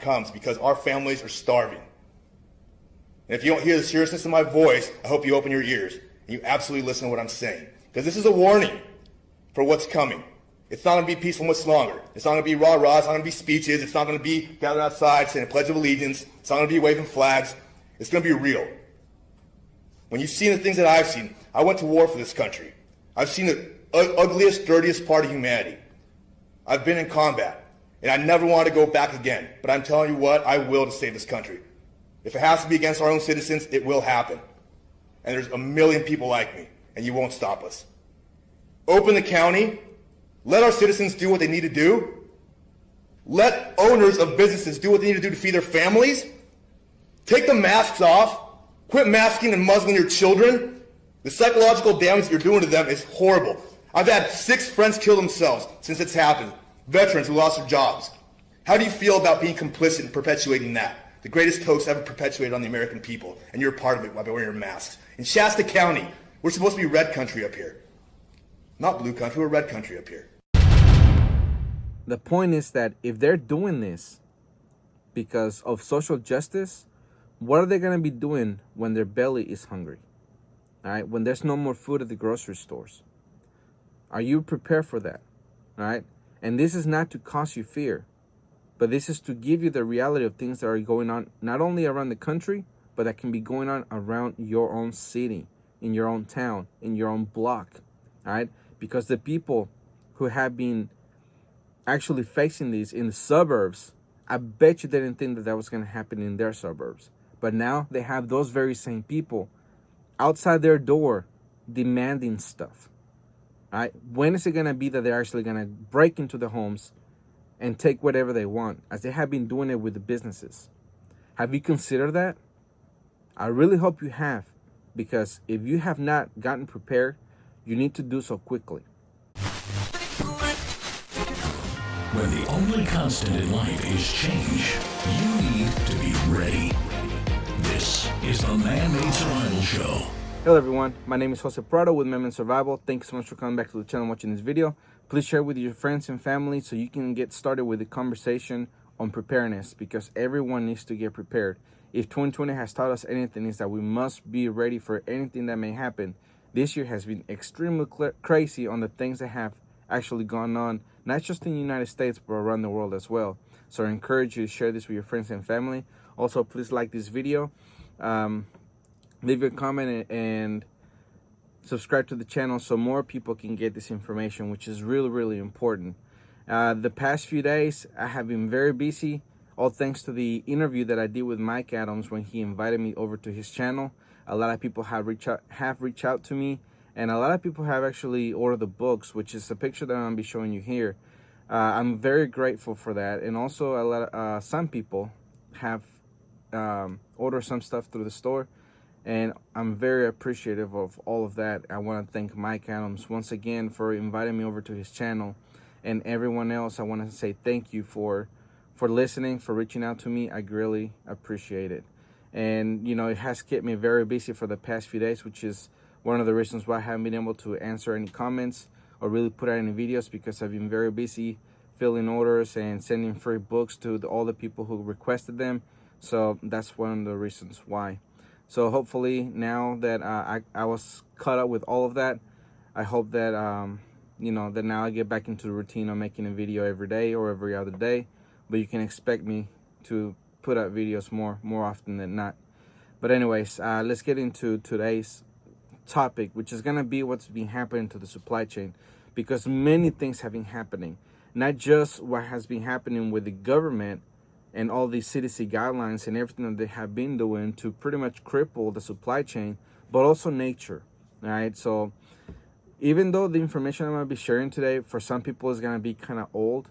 comes because our families are starving. And if you don't hear the seriousness of my voice, I hope you open your ears and you absolutely listen to what I'm saying. Because this is a warning for what's coming. It's not going to be peaceful much longer. It's not going to be rah-rah. It's not going to be speeches. It's not going to be gathered outside saying a Pledge of Allegiance. It's not going to be waving flags. It's going to be real. When you've seen the things that I've seen, I went to war for this country. I've seen the ugliest, dirtiest part of humanity. I've been in combat, and I never want to go back again. But I'm telling you what, I will to save this country. If it has to be against our own citizens, it will happen. And there's a million people like me, and you won't stop us. Open the county. Let our citizens do what they need to do. Let owners of businesses do what they need to do to feed their families. Take the masks off. Quit masking and muzzling your children. The psychological damage that you're doing to them is horrible. I've had 6 friends kill themselves since it's happened. Veterans who lost their jobs. How do you feel about being complicit in perpetuating that? The greatest hoax ever perpetuated on the American people, and you're a part of it by wearing your masks. In Shasta County, we're supposed to be red country up here. Not blue country, we're red country up here. The point is that if they're doing this because of social justice, what are they going to be doing when their belly is hungry? All right, when there's no more food at the grocery stores? Are you prepared for that? All right, and this is not to cause you fear, but this is to give you the reality of things that are going on not only around the country, but that can be going on around your own city, in your own town, in your own block. All right, because the people who have been actually facing these in the suburbs, I bet you they didn't think that that was going to happen in their suburbs. But now they have those very same people outside their door demanding stuff. All right? When is it going to be that they're actually going to break into the homes and take whatever they want, as they have been doing it with the businesses? Have you considered that? I really hope you have, because if you have not gotten prepared, you need to do so quickly. When the only constant in life is change, you need to be ready. This is the Man-Made Survival Show. Hello everyone, my name is Jose Prado with Man-Made Survival. Thanks so much for coming back to the channel and watching this video. Please share with your friends and family so you can get started with the conversation on preparedness, because everyone needs to get prepared. If 2020 has taught us anything, is that we must be ready for anything that may happen. This year has been extremely crazy on the things that have actually gone on, not just in the United States, but around the world as well. So I encourage you to share this with your friends and family. Also, please like this video, leave a comment, and subscribe to the channel so more people can get this information, which is really, really important. The past few days, I have been very busy, all thanks to the interview that I did with Mike Adams when he invited me over to his channel. A lot of people have reached out to me, and a lot of people have actually ordered the books, which is the picture that I'm going to be showing you here. I'm very grateful for that. And also, some people have ordered some stuff through the store, and I'm very appreciative of all of that. I want to thank Mike Adams once again for inviting me over to his channel, and everyone else. I want to say thank you for listening, for reaching out to me. I really appreciate it. And, you know, it has kept me very busy for the past few days, which is one of the reasons why I haven't been able to answer any comments or really put out any videos, because I've been very busy filling orders and sending free books to all the people who requested them. So that's one of the reasons why. So hopefully now that I was caught up with all of that, I hope that, you know, that now I get back into the routine of making a video every day or every other day. But you can expect me to put out videos more often than not. But anyways, let's get into today's topic, which is going to be what's been happening to the supply chain, because many things have been happening, not just what has been happening with the government and all these CDC guidelines and everything that they have been doing to pretty much cripple the supply chain, but also nature. All right, so even though the information I'm going to be sharing today for some people is going to be kind of old,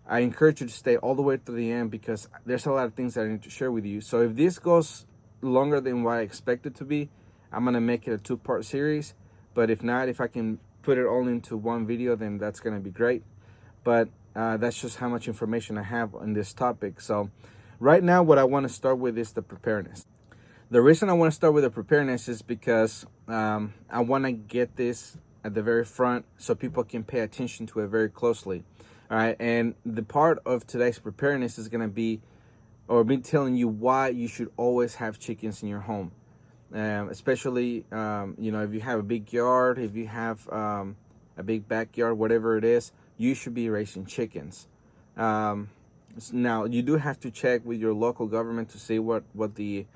I encourage you to stay all the way to the end, because there's a lot of things that I need to share with you. So if this goes longer than what I expect it to be, I'm going to make it a 2-part series. But if not, if I can put it all into one video, then that's going to be great. But that's just how much information I have on this topic. So right now, what I want to start with is the preparedness. The reason I want to start with the preparedness is because I want to get this at the very front so people can pay attention to it very closely. All right, and the part of today's preparedness is going to be or been telling you why you should always have chickens in your home. Especially, if you have a big yard, if you have a big backyard, whatever it is, you should be raising chickens. Now, you do have to check with your local government to see what the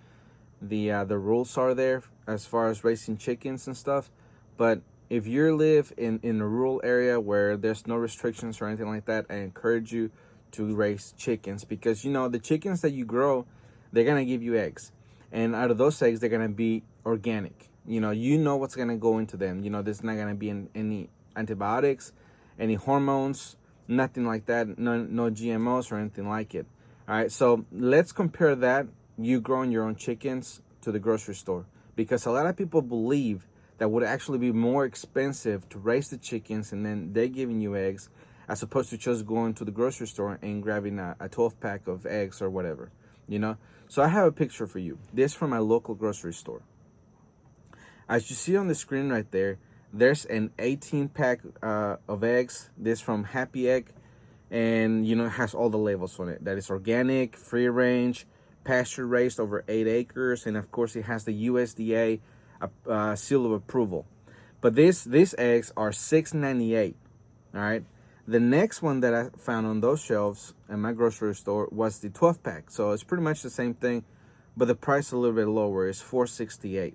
rules are there as far as raising chickens and stuff. But if you live in a rural area where there's no restrictions or anything like that, I encourage you to raise chickens, because the chickens that you grow, they're gonna give you eggs, and out of those eggs, they're gonna be organic. What's gonna go into them. There's not gonna be any antibiotics, any hormones, nothing like that. No GMOs or anything like it. All right, so let's compare that, you growing your own chickens, to the grocery store, because a lot of people believe that would actually be more expensive to raise the chickens and then they're giving you eggs, as opposed to just going to the grocery store and grabbing a 12-pack of eggs or whatever. So I have a picture for you. This from my local grocery store. As you see on the screen right there, there's an 18-pack of eggs. This from Happy Egg, and it has all the labels on it. That is organic, free range, pasture raised over 8 acres, and of course it has the USDA seal of approval. But these eggs are $6.98. All right. The next one that I found on those shelves in my grocery store was the 12-pack. So it's pretty much the same thing, but the price is a little bit lower. It's $4.68.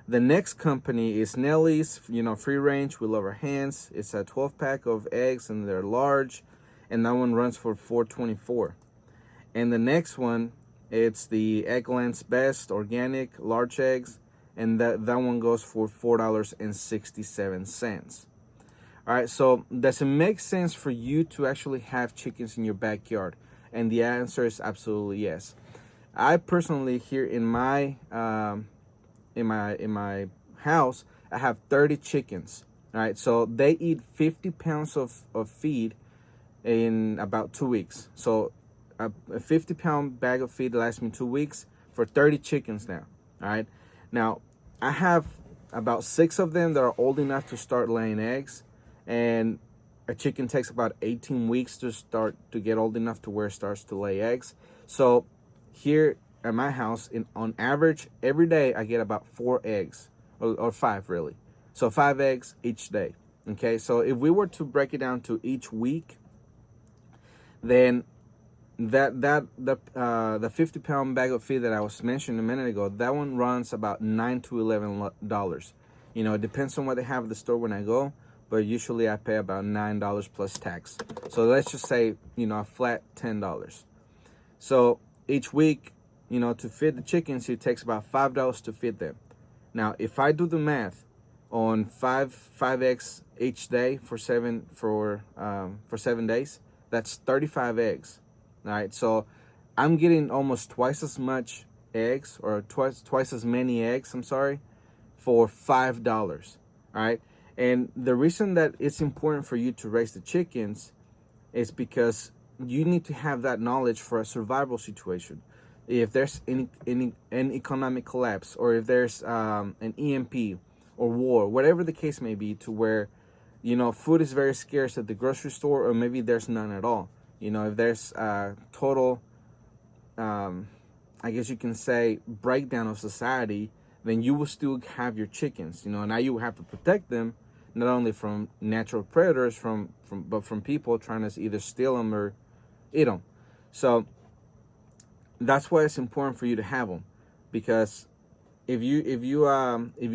The next company is Nellie's, free range. We love our hands. It's a 12-pack of eggs, and they're large, and that one runs for $4.24. And the next one, it's the Eggland's Best organic large eggs, and that one goes for $4.67. All right, so does it make sense for you to actually have chickens in your backyard? And the answer is absolutely yes. I personally, here in my house, I have 30 chickens. All right, so they eat 50 pounds of feed in about 2 weeks. So a 50-pound bag of feed lasts me 2 weeks for 30 chickens now. All right, now I have about 6 of them that are old enough to start laying eggs, and a chicken takes about 18 weeks to get old enough to where it starts to lay eggs. So here at my house, on average, every day I get about 4 eggs, or 5 really. So 5 eggs each day. Okay, so if we were to break it down to each week, then the 50-pound bag of feed that I was mentioning a minute ago, that one runs about $9 to $11. It depends on what they have at the store when I go, but usually I pay about $9 plus tax. So let's just say, a flat $10. So each week, to feed the chickens, it takes about $5 to feed them. Now, if I do the math on five eggs each day for 7 days, that's 35 eggs. All right, so I'm getting almost twice as much eggs, or twice as many eggs, for $5. All right, and the reason that it's important for you to raise the chickens is because you need to have that knowledge for a survival situation. If there's any economic collapse, or if there's an EMP or war, whatever the case may be, to where food is very scarce at the grocery store, or maybe there's none at all. If there's a total, I guess you can say, breakdown of society, then you will still have your chickens. Now you have to protect them, not only from natural predators, but from people trying to either steal them or eat them. So that's why it's important for you to have them, because if you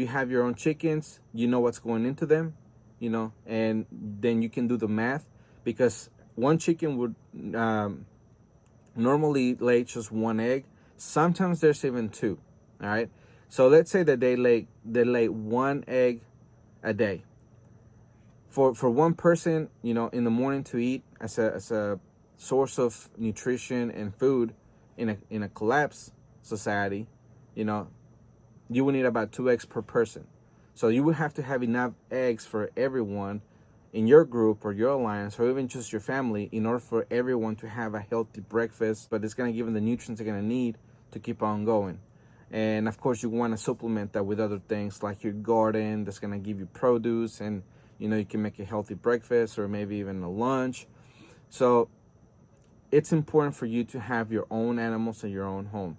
have your own chickens, you know what's going into them, and then you can do the math, because one chicken would normally lay just 1 egg. Sometimes there's even 2. All right, so let's say that they lay 1 egg a day. For one person, in the morning to eat as a source of nutrition and food in a collapsed society, you would need about 2 eggs per person. So you would have to have enough eggs for everyone in your group or your alliance, or even just your family, in order for everyone to have a healthy breakfast, but it's going to give them the nutrients they're going to need to keep on going. And of course, you want to supplement that with other things like your garden that's going to give you produce, and you can make a healthy breakfast, or maybe even a lunch. So it's important for you to have your own animals in your own home.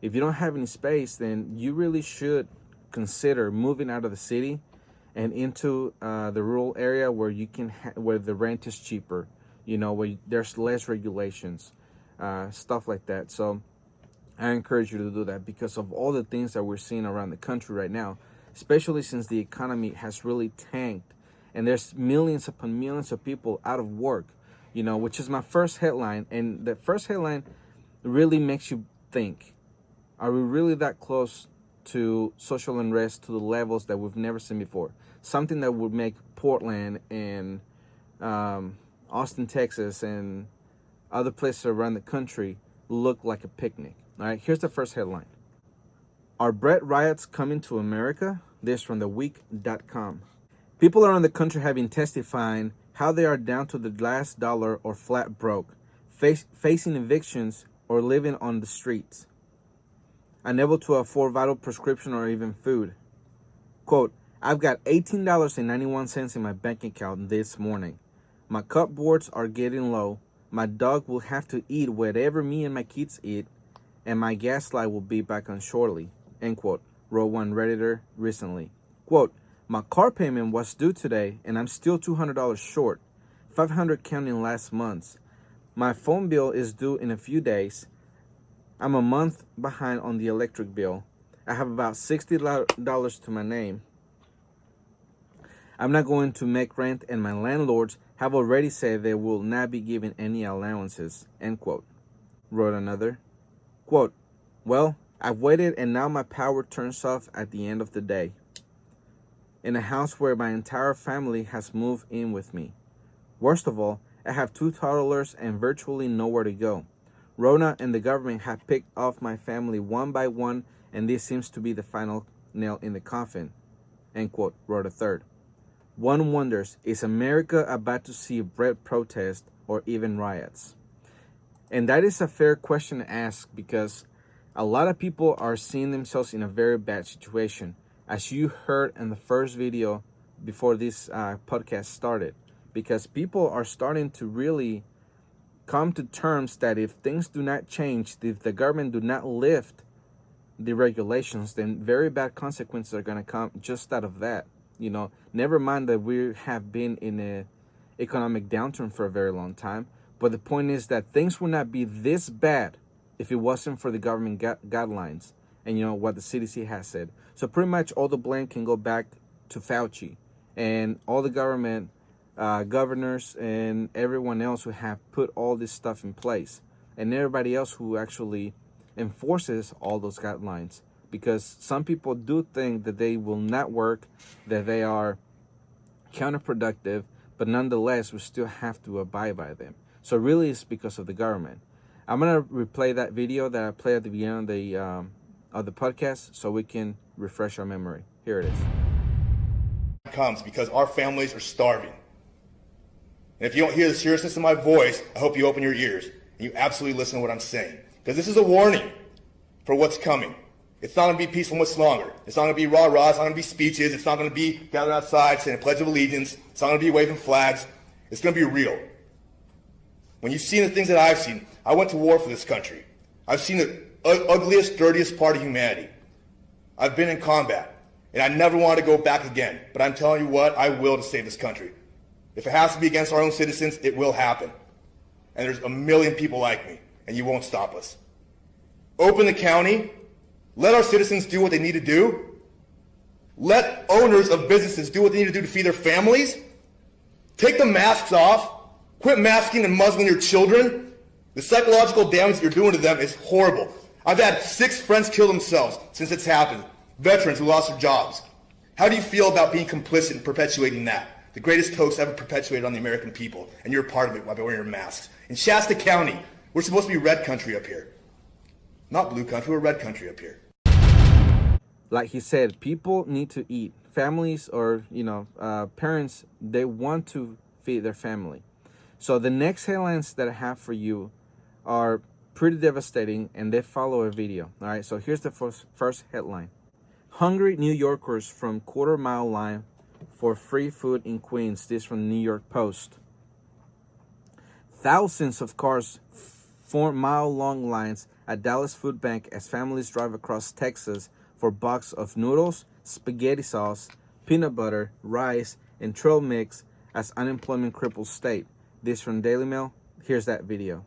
If you don't have any space, then you really should consider moving out of the city and into the rural area where you can where the rent is cheaper, where there's less regulations, stuff like that. So I encourage you to do that because of all the things that we're seeing around the country right now, especially since the economy has really tanked and there's millions upon millions of people out of work, which is my first headline. And the first headline really makes you think, are we really that close to social unrest to the levels that we've never seen before? Something that would make Portland and Austin, Texas, and other places around the country look like a picnic. All right, here's the first headline. Are bread riots coming to America? This from theweek.com. People around the country have been testifying how they are down to the last dollar or flat broke, facing evictions or living on the streets, unable to afford vital prescription or even food. Quote, I've got $18.91 in my bank account this morning. My cupboards are getting low. My dog will have to eat whatever me and my kids eat, and my gas light will be back on shortly, end quote, wrote one Redditor recently. Quote, my car payment was due today, and I'm still $200 short, $500 counting last month. My phone bill is due in a few days. I'm a month behind on the electric bill. I have about $60 to my name. I'm not going to make rent, and my landlords have already said they will not be giving any allowances, end quote, wrote another. Quote, well, I've waited and now my power turns off at the end of the day. In a house where my entire family has moved in with me. Worst of all, I have 2 toddlers and virtually nowhere to go. Rona and the government have picked off my family one by one, and this seems to be the final nail in the coffin, end quote, wrote a third. One wonders, is America about to see bread protest or even riots? And that is a fair question to ask because a lot of people are seeing themselves in a very bad situation, as you heard in the first video before this podcast started, because people are starting to really come to terms that if things do not change, if the government do not lift the regulations, then very bad consequences are going to come just out of that. Never mind that we have been in an economic downturn for a very long time. But the point is that things would not be this bad if it wasn't for the government guidelines and what the CDC has said. So pretty much all the blame can go back to Fauci and all the government governors and everyone else who have put all this stuff in place, and everybody else who actually enforces all those guidelines. Because some people do think that they will not work, that they are counterproductive, but nonetheless we still have to abide by them. So really it's because of the government. I'm going to replay that video that I played at the beginning of the podcast so we can refresh our memory. Here it is. Comes because our families are starving. And if you don't hear the seriousness in my voice, I hope you open your ears and you absolutely listen to what I'm saying. Because this is a warning for what's coming. It's not going to be peaceful much longer. It's not going to be rah-rah. It's not going to be speeches. It's not going to be gathered outside saying a Pledge of Allegiance. It's not going to be waving flags. It's going to be real. When you've seen the things that I've seen, I went to war for this country. I've seen the ugliest, dirtiest part of humanity. I've been in combat, and I never want to go back again. But I'm telling you what, I will to save this country. If it has to be against our own citizens, it will happen. And there's a million people like me, and you won't stop us. Open the county. Let our citizens do what they need to do. Let owners of businesses do what they need to do to feed their families. Take the masks off. Quit masking and muzzling your children. The psychological damage that you're doing to them is horrible. I've had 6 friends kill themselves since it's happened. Veterans who lost their jobs. How do you feel about being complicit in perpetuating that? The greatest hoax ever perpetuated on the American people, and you're a part of it by wearing your masks. In Shasta County, we're supposed to be red country up here. Not blue country, we're red country up here. Like he said, people need to eat. Families or, parents, they want to feed their family. So the next headlines that I have for you are pretty devastating, and they follow a video. All right, so here's the first headline. Hungry New Yorkers from quarter-mile line for free food in Queens. This from the New York Post. Thousands of cars form mile-long lines at Dallas Food Bank as families drive across Texas for a box of noodles, spaghetti sauce, peanut butter, rice, and trail mix as unemployment cripples state. This from Daily Mail. Here's that video.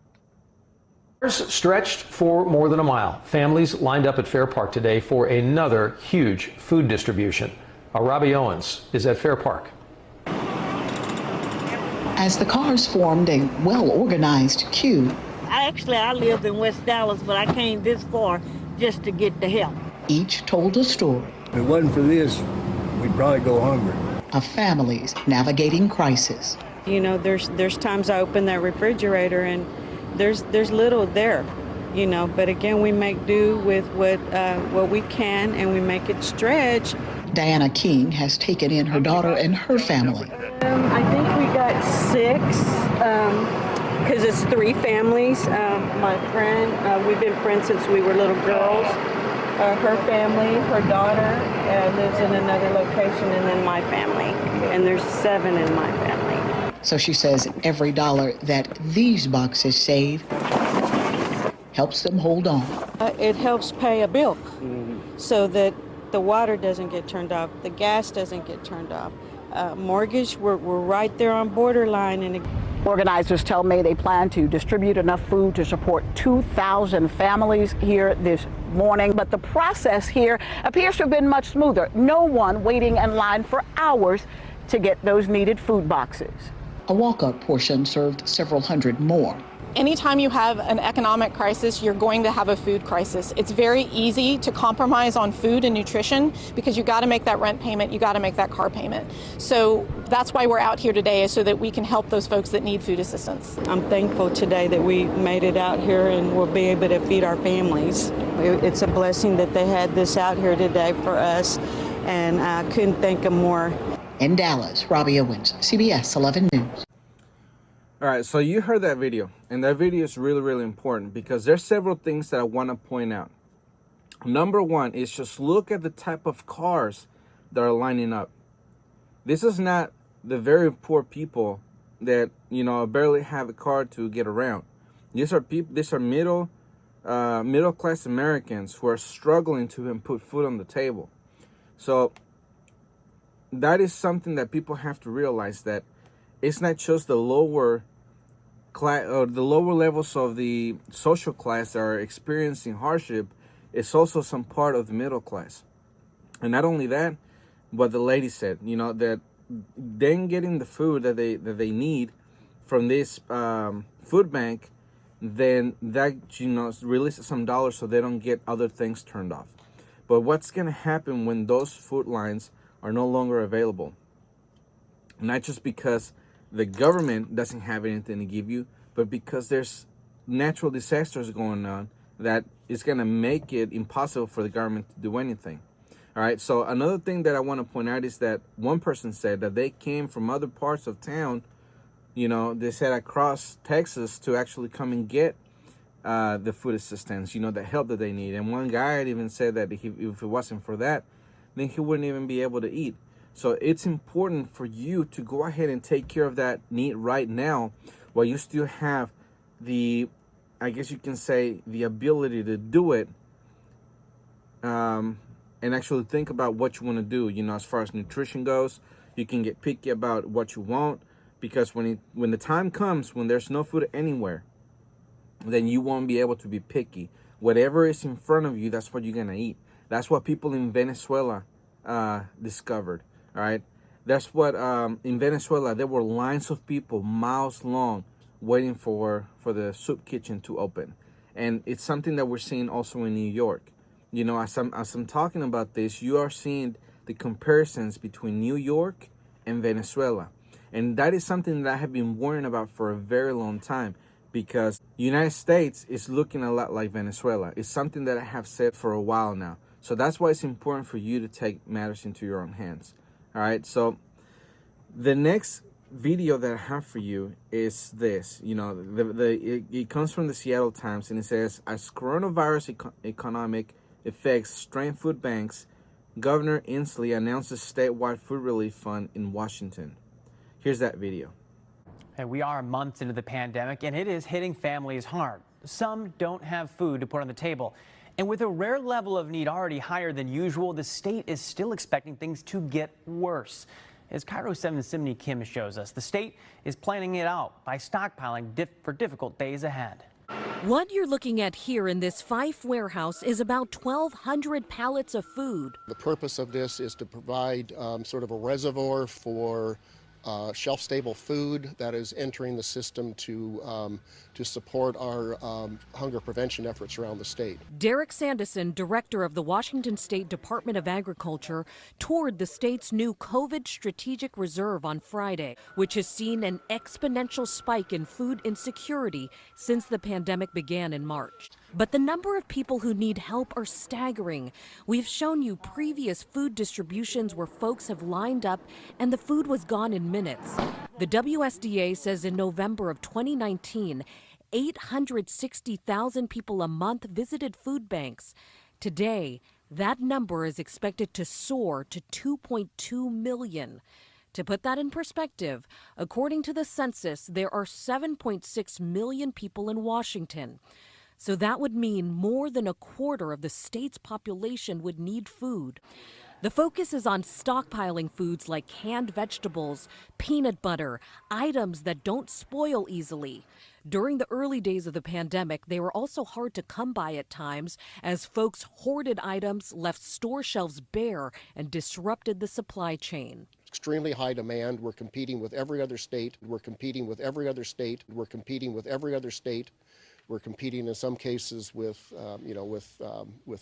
Stretched for more than a mile. Families lined up at Fair Park today for another huge food distribution. Robbie Owens is at Fair Park. As the cars formed a well-organized queue, I lived in West Dallas, but I came this far just to get the help. each told a story If it wasn't for this, we'd probably go hungry. of families navigating crisis. You know, there's times I open that refrigerator and there's little there, you know, but again, we make do with what we can, and we make it stretch. Diana King has taken in her daughter and her family. I think we got 6, because it's 3 families. My friend, we've been friends since we were little girls. Her family, her daughter lives in another location, and then my family. And there's 7 in my family. So she says every dollar that these boxes save helps them hold on. It helps pay a bill so that the water doesn't get turned off, the gas doesn't get turned off. Mortgage, we're right there on borderline. And Organizers tell me they plan to distribute enough food to support 2,000 families here this morning. But the process here appears to have been much smoother. No one waiting in line for hours to get those needed food boxes. A walk-up portion served several hundred more. Anytime you have an economic crisis, you're going to have a food crisis. It's very easy to compromise on food and nutrition because you got to make that rent payment, you got to make that car payment. So that's why we're out here today, is so that we can help those folks that need food assistance. I'm thankful today that we made it out here and we'll be able to feed our families. It's a blessing that they had this out here today for us, and I couldn't thank them more. In Dallas, Robbie Owens, CBS 11 News. All right, so you heard that video, and that video is really, really important because there's several things that I want to point out. Number one is just look at the type of cars that are lining up. This is not the very poor people that, you know, barely have a car to get around. These are people. These are middle class Americans who are struggling to even put food on the table. So that is something that people have to realize, that it's not just the lower class or the lower levels of the social class that are experiencing hardship. It's also some part of the middle class. And not only that, but the lady said, you know, that then getting the food that they need from this food bank, then that, you know, releases some dollars so they don't get other things turned off. But what's going to happen when those food lines are no longer available? Not just because the government doesn't have anything to give you, but because there's natural disasters going on that is going to make it impossible for the government to do anything. All right, so another thing that I want to point out is that one person said that they came from other parts of town, you know, they said across Texas to actually come and get the food assistance, you know, the help that they need. And one guy had even said that if it wasn't for that, then he wouldn't even be able to eat. So it's important for you to go ahead and take care of that need right now while you still have the, I guess you can say, the ability to do it, and actually think about what you want to do. You know, as far as nutrition goes, you can get picky about what you want, because when the time comes when there's no food anywhere, then you won't be able to be picky. Whatever is in front of you, that's what you're going to eat. That's what people in Venezuela discovered. All right, that's what in Venezuela there were lines of people miles long waiting for the soup kitchen to open, and it's something that we're seeing also in New York. You know, as I'm talking about this, you are seeing the comparisons between New York and Venezuela, and that is something that I have been worrying about for a very long time, because the United States is looking a lot like Venezuela. It's something that I have said for a while now. So that's why it's important for you to take matters into your own hands. All right, so the next video that I have for you is this. You know, it comes from the Seattle Times, and it says, as coronavirus economic effects strain food banks, Governor Inslee announces statewide food relief fund in Washington. Here's that video. And we are months into the pandemic, and it is hitting families hard. Some don't have food to put on the table. And with a rare level of need already higher than usual, the state is still expecting things to get worse. As Cairo 7's Simni Kim shows us, the state is planning it out by stockpiling for difficult days ahead. What you're looking at here in this Fife warehouse is about 1,200 pallets of food. The purpose of this is to provide sort of a reservoir for shelf-stable food that is entering the system to support our hunger prevention efforts around the state. Derek Sanderson, director of the Washington State Department of Agriculture, toured the state's new COVID Strategic Reserve on Friday, which has seen an exponential spike in food insecurity since the pandemic began in March. But the number of people who need help are staggering. We've shown you previous food distributions where folks have lined up and the food was gone in minutes. The WSDA says in November of 2019, 860,000 people a month visited food banks. Today, that number is expected to soar to 2.2 million. To put that in perspective, according to the census, there are 7.6 million people in Washington. So that would mean more than a quarter of the state's population would need food. The focus is on stockpiling foods like canned vegetables, peanut butter, items that don't spoil easily. During the early days of the pandemic, they were also hard to come by at times as folks hoarded items, left store shelves bare, and disrupted the supply chain. Extremely high demand. We're competing with every other state. We're competing with every other state. We're competing with every other state. We're competing in some cases with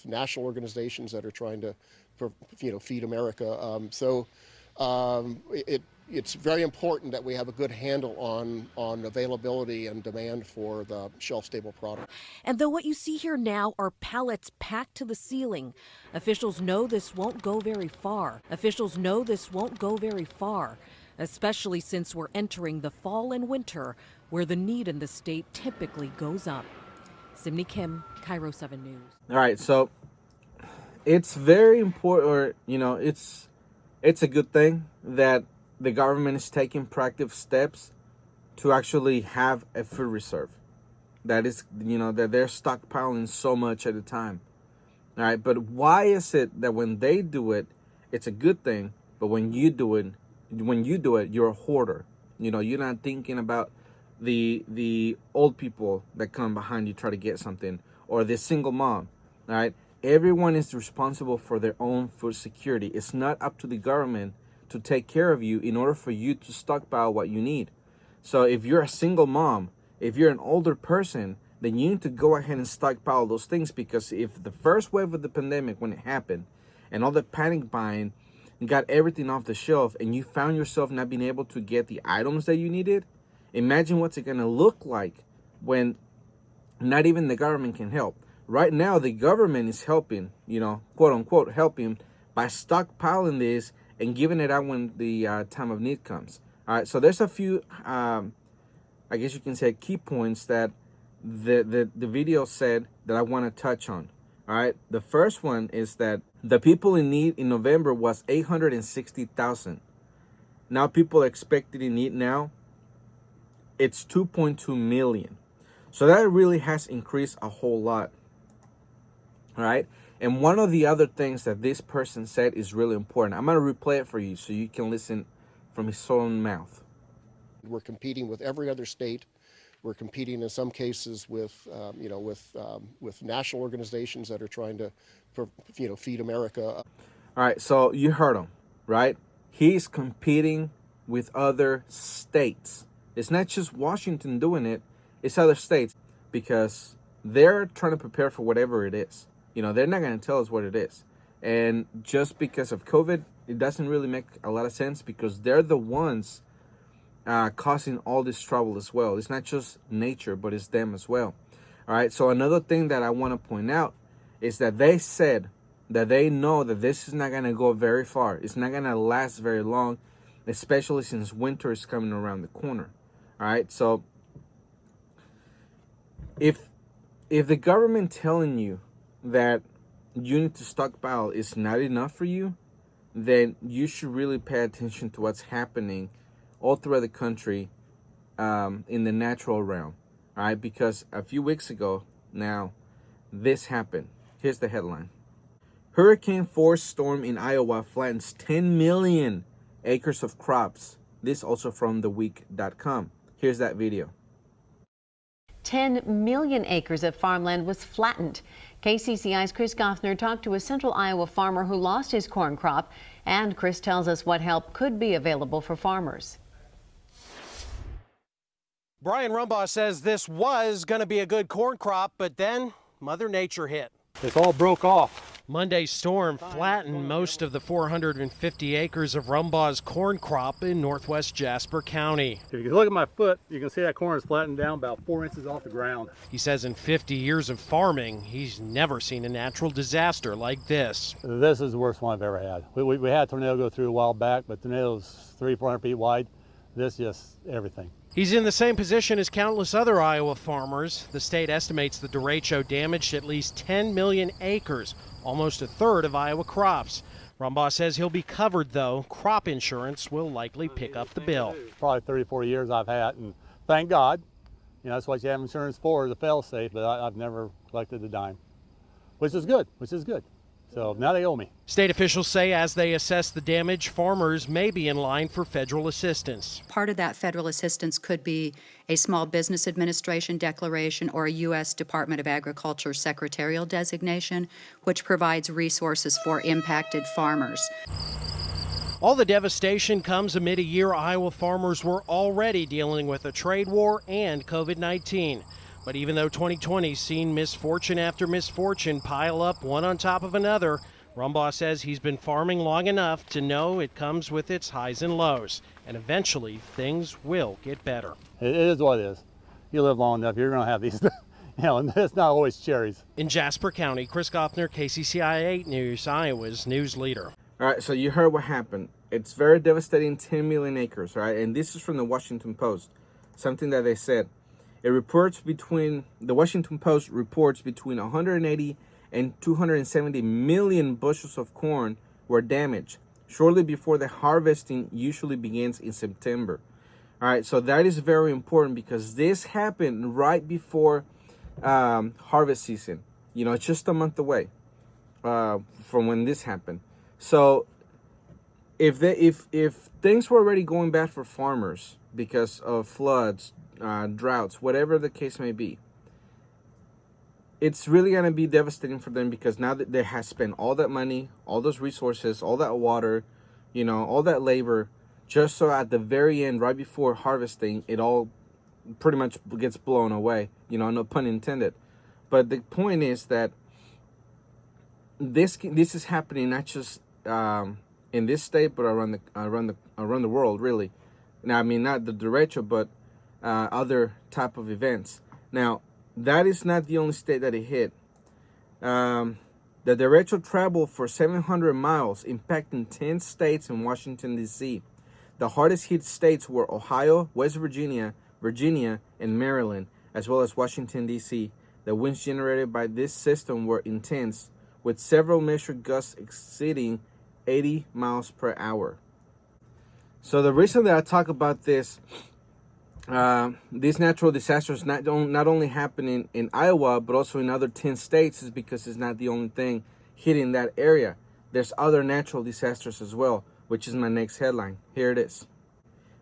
national organizations that are trying to, feed America. It's very important that we have a good handle on availability and demand for the shelf-stable product. And though what you see here now are pallets packed to the ceiling, officials know this won't go very far. Especially since we're entering the fall and winter, where the need in the state typically goes up. Simni Kim, Cairo 7 News. All right, so it's very important, it's a good thing that the government is taking proactive steps to actually have a food reserve. That is, that they're stockpiling so much at a time. All right, but why is it that when they do it, it's a good thing, but when you do it, you're a hoarder? You're not thinking about the old people that come behind you try to get something, or the single mom. All right, everyone is responsible for their own food security. It's not up to the government to take care of you in order for you to stockpile what you need. So if you're a single mom, if you're an older person, then you need to go ahead and stockpile those things, because if the first wave of the pandemic, when it happened and all the panic buying got everything off the shelf and you found yourself not being able to get the items that you needed, imagine what's it going to look like when not even the government can help. Right now, the government is helping, quote unquote, helping by stockpiling this and giving it out when the time of need comes. All right, so there's a few, I guess you can say, key points that the video said that I want to touch on. All right, the first one is that the people in need in November was 860,000. Now people expected in need now, it's 2.2 million. So that really has increased a whole lot. All right, and one of the other things that this person said is really important. I'm going to replay it for you so you can listen from his own mouth. We're competing with every other state. We're competing in some cases with national organizations that are trying to, feed America. All right, so you heard him, right? He's competing with other states. It's not just Washington doing it, it's other states, because they're trying to prepare for whatever it is. They're not going to tell us what it is. And just because of COVID, it doesn't really make a lot of sense, because they're the ones causing all this trouble as well. It's not just nature, but it's them as well. All right, so another thing that I want to point out is that they said that they know that this is not going to go very far. It's not going to last very long, especially since winter is coming around the corner. All right, so if the government telling you that you need to stockpile is not enough for you, then you should really pay attention to what's happening all throughout the country in the natural realm, all right? Because a few weeks ago now, this happened. Here's the headline. Hurricane force storm in Iowa flattens 10 million acres of crops. This also from theweek.com. Here's that video. 10 million acres of farmland was flattened. KCCI's Chris Goffner talked to a central Iowa farmer who lost his corn crop, and Chris tells us what help could be available for farmers. Brian Rumbaugh says this was going to be a good corn crop, but then Mother Nature hit. It's all broke off. Monday's storm flattened most of the 450 acres of Rumbaugh's corn crop in northwest Jasper County. If you look at my foot, you can see that corn is flattened down about 4 inches off the ground. He says in 50 years of farming, he's never seen a natural disaster like this. This is the worst one I've ever had. We had a tornado go through a while back, but tornadoes 300-400 feet wide. This just everything. He's in the same position as countless other Iowa farmers. The state estimates the derecho damaged at least 10 million acres, almost a third of Iowa crops. Rumbaugh says he'll be covered, though. Crop insurance will likely pick up the bill. Probably 30, 40 years I've had, and thank God. You know, that's what you have insurance for, is a fail-safe, but I've never collected a dime, which is good. So now they owe me. State officials say as they assess the damage, farmers may be in line for federal assistance. Part of that federal assistance could be a Small Business Administration declaration or a U.S. Department of Agriculture secretarial designation, which provides resources for impacted farmers. All the devastation comes amid a year Iowa farmers were already dealing with a trade war and COVID-19. But even though 2020's seen misfortune after misfortune pile up one on top of another, Rumbaugh says he's been farming long enough to know it comes with its highs and lows, and eventually things will get better. It is what it is. You live long enough, you're going to have these, and it's not always cherries. In Jasper County, Chris Goffner, KCCI 8 News, Iowa's news leader. All right, so you heard what happened. It's very devastating, 10 million acres, right? And this is from the Washington Post, something that they said. The Washington Post reports between 180 and 270 million bushels of corn were damaged shortly before the harvesting usually begins in September. All right, so that is very important because this happened right before harvest season. You know, it's just a month away from when this happened. So if things were already going bad for farmers because of floods, droughts, whatever the case may be, it's really going to be devastating for them because now that they have spent all that money, all those resources, all that water, you know, all that labor, just so at the very end, right before harvesting, it all pretty much gets blown away, you know, no pun intended. But the point is that this is happening not just in this state, but around the world, really. Now, I mean, not the derecho, but other type of events. Now, that is not the only state that it hit. The derecho traveled for 700 miles, impacting 10 states in Washington, D.C. The hardest hit states were Ohio, West Virginia, and Maryland, as well as Washington, D.C. The winds generated by this system were intense, with several measured gusts exceeding 80 miles per hour. So the reason that I talk about this, these natural disasters not only happening in Iowa, but also in other 10 states, is because it's not the only thing hitting that area. There's other natural disasters as well, which is my next headline. Here it is.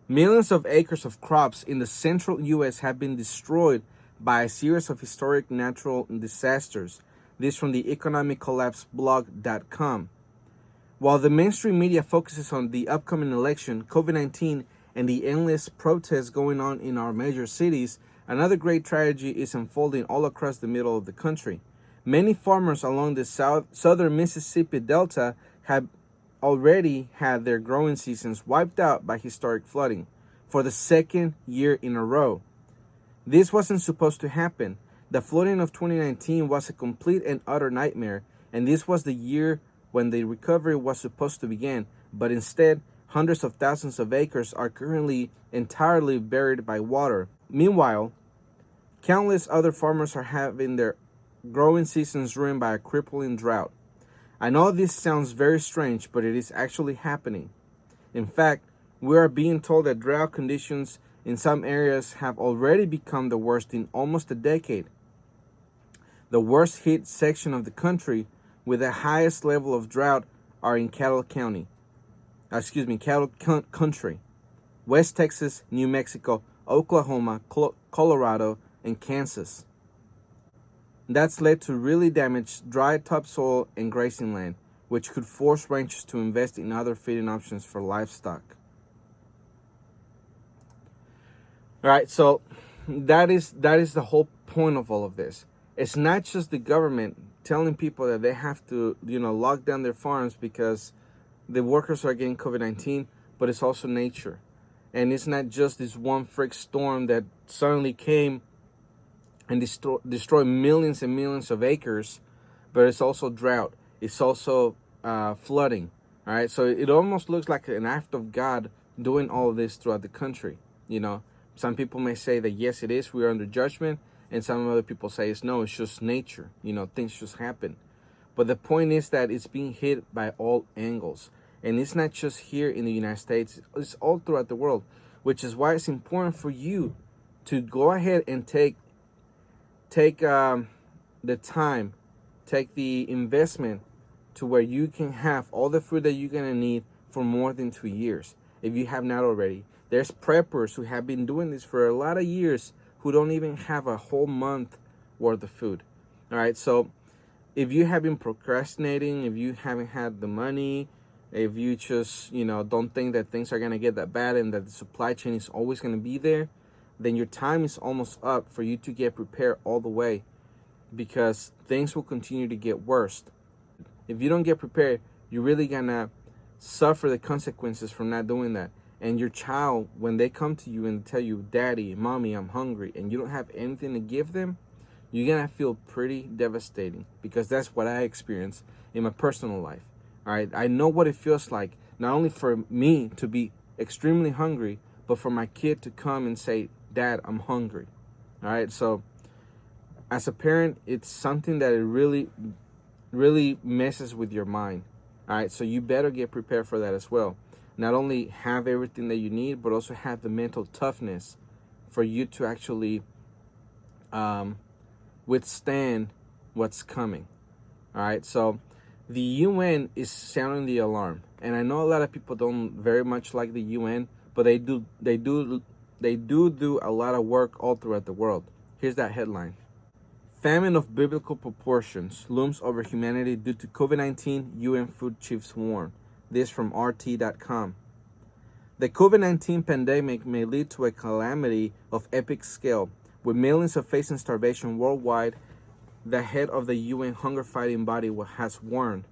Millions of acres of crops in the central U.S. have been destroyed by a series of historic natural disasters. This from the economiccollapseblog.com. While the mainstream media focuses on the upcoming election, COVID-19, and the endless protests going on in our major cities, another great tragedy is unfolding all across the middle of the country. Many farmers along the southern Mississippi Delta have already had their growing seasons wiped out by historic flooding for the second year in a row. This wasn't supposed to happen. The flooding of 2019 was a complete and utter nightmare, and this was the year when the recovery was supposed to begin, but instead, hundreds of thousands of acres are currently entirely buried by water. Meanwhile, countless other farmers are having their growing seasons ruined by a crippling drought. I know this sounds very strange, but it is actually happening. In fact, we are being told that drought conditions in some areas have already become the worst in almost a decade. The worst hit section of the country with the highest level of drought are in cattle country, West Texas, New Mexico, Oklahoma, Colorado, and Kansas. That's led to really damaged dry topsoil and grazing land, which could force ranchers to invest in other feeding options for livestock. All right, so that is the whole point of all of this. It's not just the government telling people that they have to, lock down their farms because the workers are getting COVID-19, but it's also nature. And it's not just this one freak storm that suddenly came and destroyed millions and millions of acres, but it's also drought. It's also flooding. All right, so it almost looks like an act of God doing all of this throughout the country. Some people may say that yes, it is. We are under judgment. And some other people say it's just nature. Things just happen. But the point is that it's being hit by all angles. And it's not just here in the United States. It's all throughout the world, which is why it's important for you to go ahead and take the time, take the investment to where you can have all the food that you're going to need for more than 2 years, if you have not already. There's preppers who have been doing this for a lot of years who don't even have a whole month worth of food. All right, so if you have been procrastinating, if you haven't had the money, if you just, don't think that things are going to get that bad and that the supply chain is always going to be there, then your time is almost up for you to get prepared all the way, because things will continue to get worse. If you don't get prepared, you're really going to suffer the consequences from not doing that. And your child, when they come to you and tell you, Daddy, Mommy, I'm hungry, and you don't have anything to give them, you're going to feel pretty devastating, because that's what I experienced in my personal life. All right, I know what it feels like, not only for me to be extremely hungry, but for my kid to come and say, Dad, I'm hungry. All right, so as a parent, it's something that it really, really messes with your mind. All right, so you better get prepared for that as well. Not only have everything that you need, but also have the mental toughness for you to actually withstand what's coming. All right, so the UN is sounding the alarm, and I know a lot of people don't very much like the UN, but they do a lot of work all throughout the world. Here's that headline: Famine of biblical proportions looms over humanity due to COVID-19, UN food chiefs warn. This from RT.com. The COVID-19 pandemic may lead to a calamity of epic scale, with millions of facing starvation worldwide. The head of the UN hunger fighting body has warned,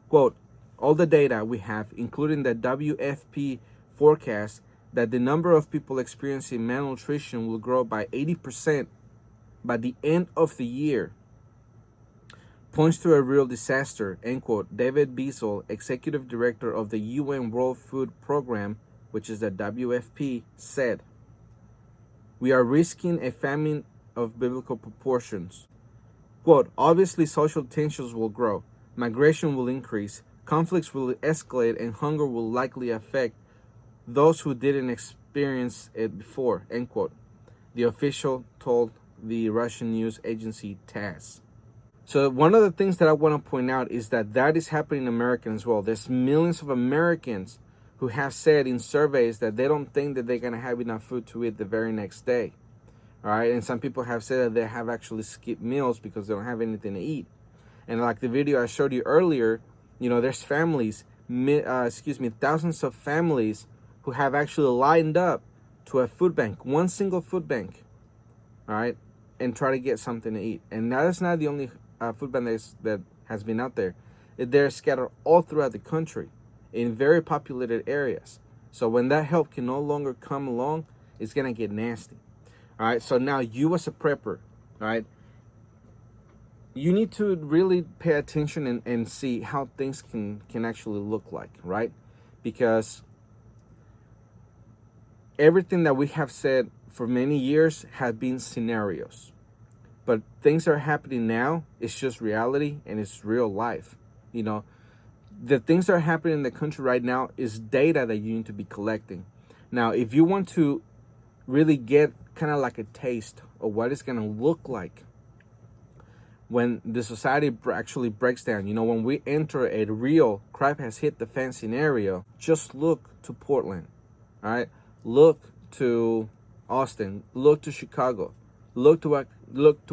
quote, all the data we have, including the WFP forecast that the number of people experiencing malnutrition will grow by 80% by the end of the year, points to a real disaster, end quote. David Beazle, executive director of the UN World Food Program, which is the WFP, said, we are risking a famine of biblical proportions. Quote, obviously social tensions will grow, migration will increase, conflicts will escalate, and hunger will likely affect those who didn't experience it before, end quote. The official told the Russian news agency TASS. So one of the things that I want to point out is that is happening in America as well. There's millions of Americans who have said in surveys that they don't think that they're going to have enough food to eat the very next day. All right, and some people have said that they have actually skipped meals because they don't have anything to eat. And like the video I showed you earlier, there's families, thousands of families who have actually lined up to a food bank, one single food bank, all right, and try to get something to eat. And that's not the only food bank that has been out there. They're scattered all throughout the country in very populated areas. So when that help can no longer come along, it's going to get nasty. All right, so now you as a prepper, all right, you need to really pay attention and see how things can actually look like, right? Because everything that we have said for many years have been scenarios. But things are happening now. It's just reality, and it's real life. The things that are happening in the country right now is data that you need to be collecting. Now, if you want to really get kind of like a taste of what it's going to look like when the society actually breaks down. You know, when we enter a real crap has hit the fan scenario, just look to Portland, all right? Look to Austin, look to Chicago, look to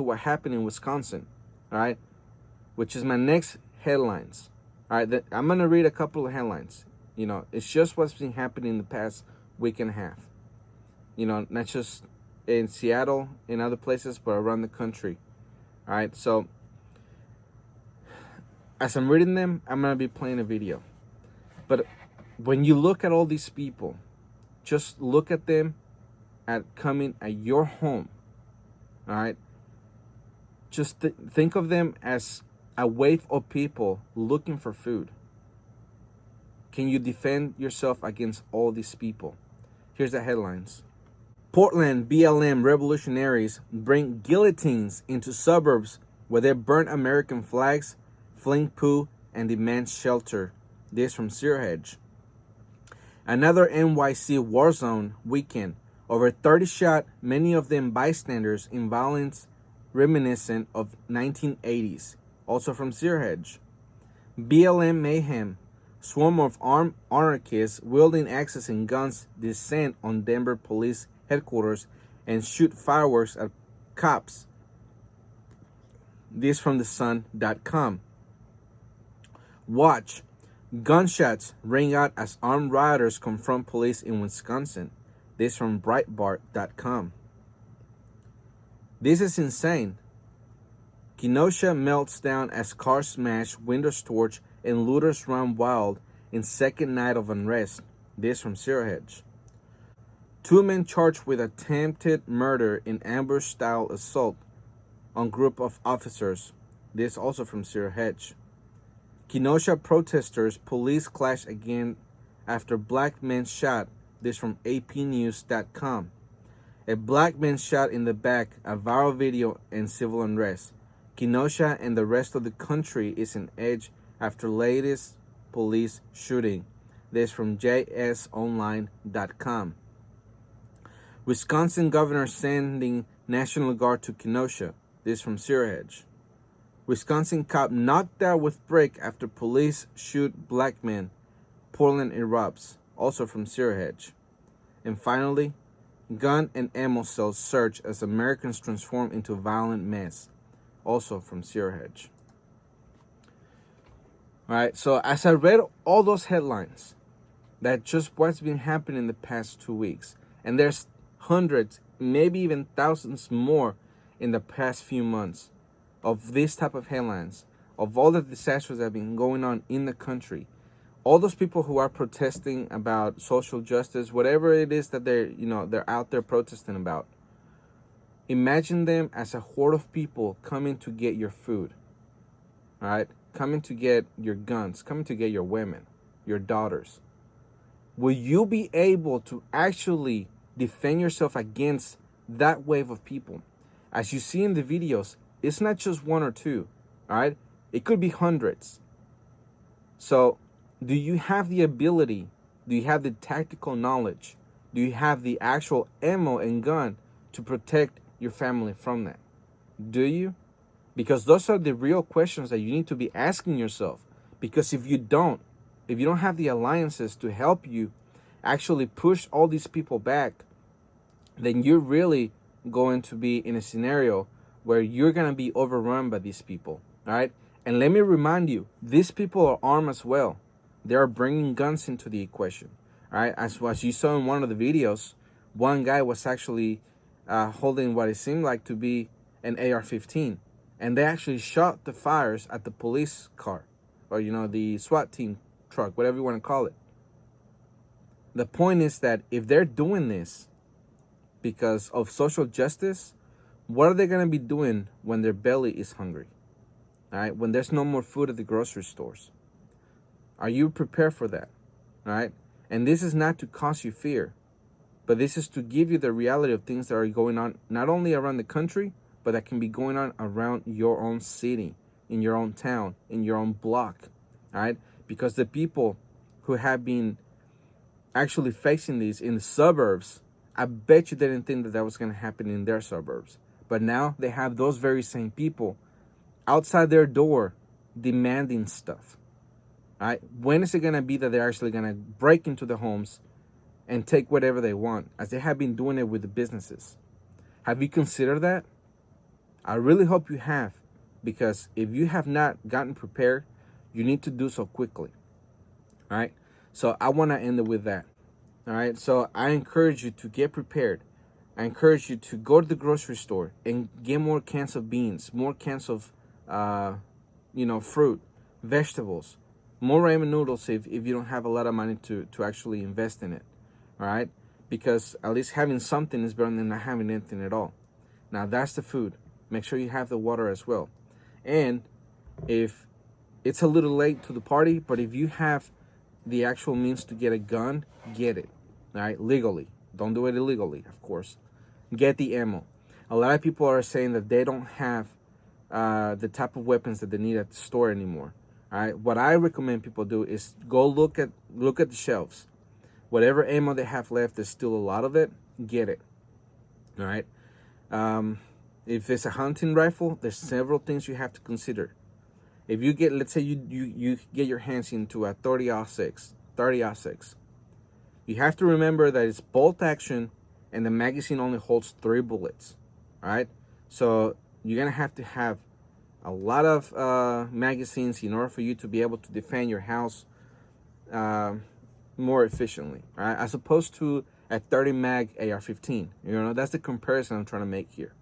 what happened in Wisconsin, all right? Which is my next headlines. All right, I'm going to read a couple of headlines. You know, it's just what's been happening in the past week and a half. You know, not just in Seattle, in other places, but around the country. All right, so as I'm reading them, I'm going to be playing a video. But when you look at all these people, just look at them at coming at your home. All right, just think of them as a wave of people looking for food. Can you defend yourself against all these people? Here's the headlines. Portland BLM revolutionaries bring guillotines into suburbs where they burn American flags, fling poo, and demand shelter. This from Searhedge. Another NYC war zone weekend. Over 30 shot, many of them bystanders in violence reminiscent of 1980s. Also from Searhedge. BLM mayhem. Swarm of armed anarchists wielding axes and guns descend on Denver police headquarters and shoot fireworks at cops. This from thesun.com. Watch. Gunshots ring out as armed rioters confront police in Wisconsin. This from Breitbart.com. This is insane. Kenosha melts down as cars smash, windows torch, and looters run wild in second night of unrest. This from Searhedge. 2 men charged with attempted murder in ambush-style assault on group of officers. This also from Searhedge. Kenosha protesters, police clash again after black men shot. This from APnews.com. A black man shot in the back, a viral video, and civil unrest. Kenosha and the rest of the country is on edge after latest police shooting. This from jsonline.com. Wisconsin governor sending National Guard to Kenosha. This from Searhedge. Wisconsin cop knocked out with brick after police shoot black man. Portland erupts. Also from Searhedge. And finally, gun and ammo sales surge as Americans transform into violent mess. Also from Searhedge. All right, so as I read all those headlines, that just what's been happening in the past 2 weeks, and there's hundreds, maybe even thousands more in the past few months of this type of headlines, of all the disasters that have been going on in the country, all those people who are protesting about social justice, whatever it is that they're out there protesting about. Imagine them as a horde of people coming to get your food, all right? Coming to get your guns, coming to get your women, your daughters. Will you be able to actually defend yourself against that wave of people? As you see in the videos, it's not just one or two, all right? It could be hundreds. So, do you have the ability? Do you have the tactical knowledge? Do you have the actual ammo and gun to protect your family from that? Do you? Because those are the real questions that you need to be asking yourself. Because if you don't have the alliances to help you actually push all these people back, then you're really going to be in a scenario where you're going to be overrun by these people. All right? And let me remind you, these people are armed as well. They are bringing guns into the equation. All right? As you saw in one of the videos, one guy was actually holding what it seemed like to be an AR-15. And they actually shot the fires at the police car, or, the SWAT team truck, whatever you want to call it. The point is that if they're doing this because of social justice, what are they going to be doing when their belly is hungry? All right, when there's no more food at the grocery stores? Are you prepared for that? All right, and this is not to cause you fear, but this is to give you the reality of things that are going on not only around the country, but that can be going on around your own city, in your own town, in your own block, all right? Because the people who have been actually facing these in the suburbs I bet you they didn't think that that was going to happen in their suburbs. But now they have those very same people outside their door demanding stuff. All right? When is it going to be that they're actually going to break into the homes and take whatever they want, as they have been doing it with the businesses? Have you considered that? I really hope you have, because if you have not gotten prepared, you need to do so quickly. All right? So I want to end it with that. All right? So I encourage you to get prepared. I encourage you to go to the grocery store and get more cans of beans, more cans of, fruit, vegetables, more ramen noodles if you don't have a lot of money to actually invest in it. All right? Because at least having something is better than not having anything at all. Now, that's the food. Make sure you have the water as well. And if it's a little late to the party, but if you have the actual means to get a gun, get it. All right? Legally. Don't do it illegally, of course. Get the ammo. A lot of people are saying that they don't have the type of weapons that they need at the store anymore. All right? What I recommend people do is go look at the shelves. Whatever ammo they have left, there's still a lot of it. Get it. All right? If it's a hunting rifle, there's several things you have to consider. If you get, let's say you get your hands into a 30-06, you have to remember that it's bolt action and the magazine only holds 3 bullets. All right? So you're going to have a lot of magazines in order for you to be able to defend your house more efficiently, all right? As opposed to a 30 mag AR-15. That's the comparison I'm trying to make here.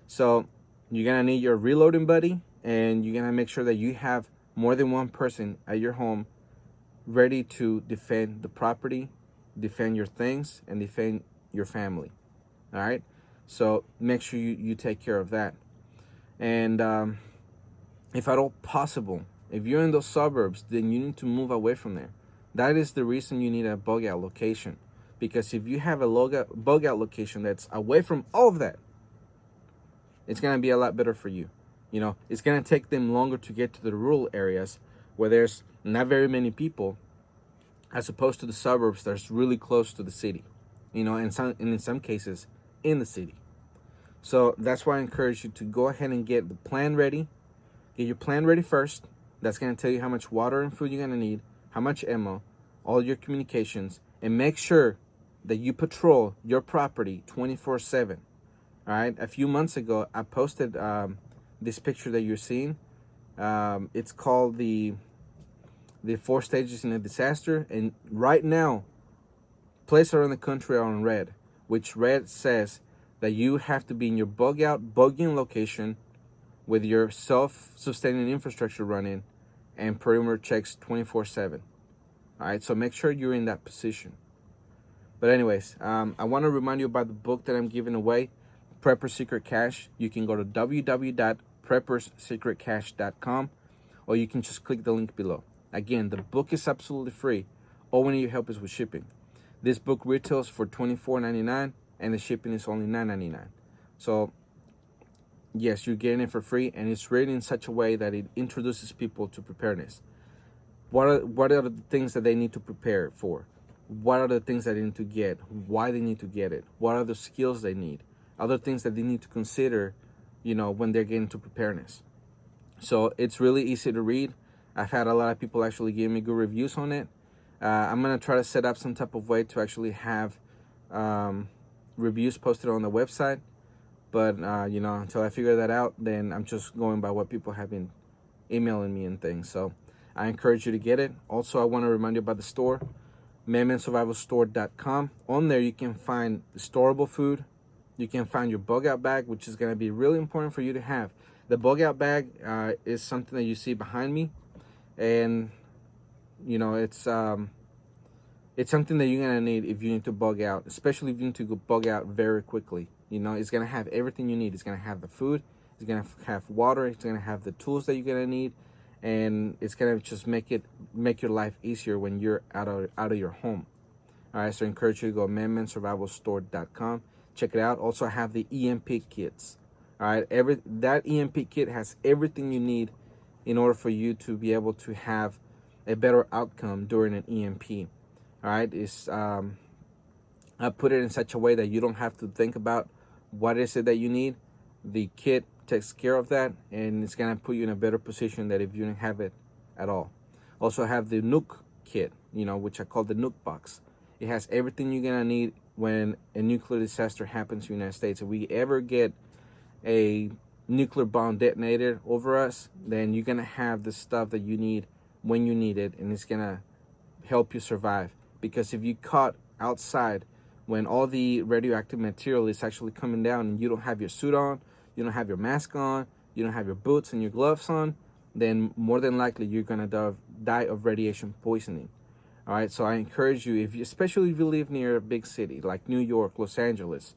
So you're gonna need your reloading buddy, and you're gonna make sure that you have more than one person at your home ready to defend the property, defend your things, and defend your family. All right? So make sure you take care of that. And if at all possible, if you're in those suburbs, then you need to move away from there. That is the reason you need a bug out location. Because if you have a bug out location that's away from all of that, it's going to be a lot better for you. It's going to take them longer to get to the rural areas where there's not very many people, as opposed to the suburbs that's really close to the city, and in some cases in the city. So that's why I encourage you to go ahead and get the plan ready. Get your plan ready first. That's going to tell you how much water and food you're going to need, how much ammo, all your communications, and make sure that you patrol your property 24/7. All right. A few months ago, I posted this picture that you're seeing. It's called the 4 stages in a disaster, and right now, places around the country are on red, which red says that you have to be in your bug-in location with your self-sustaining infrastructure running and perimeter checks 24/7. All right, so make sure you're in that position. But anyways, I want to remind you about the book that I'm giving away, Preppers Secrete Cache. You can go to www.prepperssecretcache.com, or you can just click the link below. Again, the book is absolutely free. All we need your help is with shipping. This book retails for $24.99, and the shipping is only $9.99. So yes, you're getting it for free, and it's written in such a way that it introduces people to preparedness. What are the things that they need to prepare for? What are the things that they need to get? Why they need to get it? What are the skills they need? Other things that they need to consider, when they're getting to preparedness. So it's really easy to read. I've had a lot of people actually give me good reviews on it. I'm going to try to set up some type of way to actually have reviews posted on the website. But, until I figure that out, then I'm just going by what people have been emailing me and things. So I encourage you to get it. Also, I want to remind you about the store, ManmanSurvivalStore.com. On there, you can find storable food. You can find your bug out bag, which is going to be really important for you to have. The bug out bag is something that you see behind me. And, it's something that you're going to need if you need to bug out, especially if you need to go bug out very quickly. It's going to have everything you need. It's going to have the food. It's going to have water. It's going to have the tools that you're going to need. And it's going to just make your life easier when you're out of your home. All right, so I encourage you to go to ManmanSurvivalStore.com. Check it out. Also, I have the EMP kits. All right, that EMP kit has everything you need in order for you to be able to have a better outcome during an EMP. All right, it's I put it in such a way that you don't have to think about what is it that you need. The kit takes care of that, and it's gonna put you in a better position than if you didn't have it at all. Also, I have the Nuke kit, which I call the Nuke box. It has everything you're gonna need when a nuclear disaster happens in the United States. If we ever get a nuclear bomb detonated over us, then you're gonna have the stuff that you need when you need it, and it's gonna help you survive. Because if you caught outside when all the radioactive material is actually coming down and you don't have your suit on, you don't have your mask on, you don't have your boots and your gloves on, then more than likely you're gonna die of radiation poisoning. All right, so I encourage you, especially if you live near a big city like New York, Los Angeles,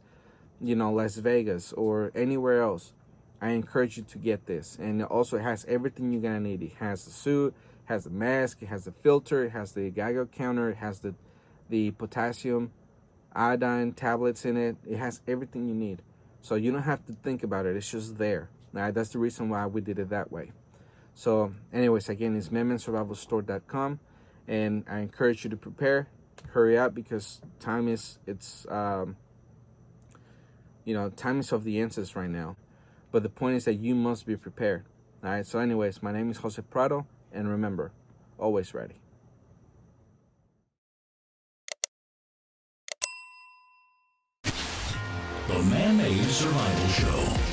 Las Vegas, or anywhere else, I encourage you to get this. And it also has everything you're gonna need. It has the suit, has the mask, it has the filter, it has the Geiger counter, it has the potassium iodine tablets in it. It has everything you need. So you don't have to think about it. It's just there. All right, that's the reason why we did it that way. So anyways, again, it's MemeandSurvivalStore.com, and I encourage you to prepare. Hurry up, because time is of the essence right now. But the point is that you must be prepared. All right, so anyways, my name is Jose Prado, and remember, always ready. The Man-Made Survival Show.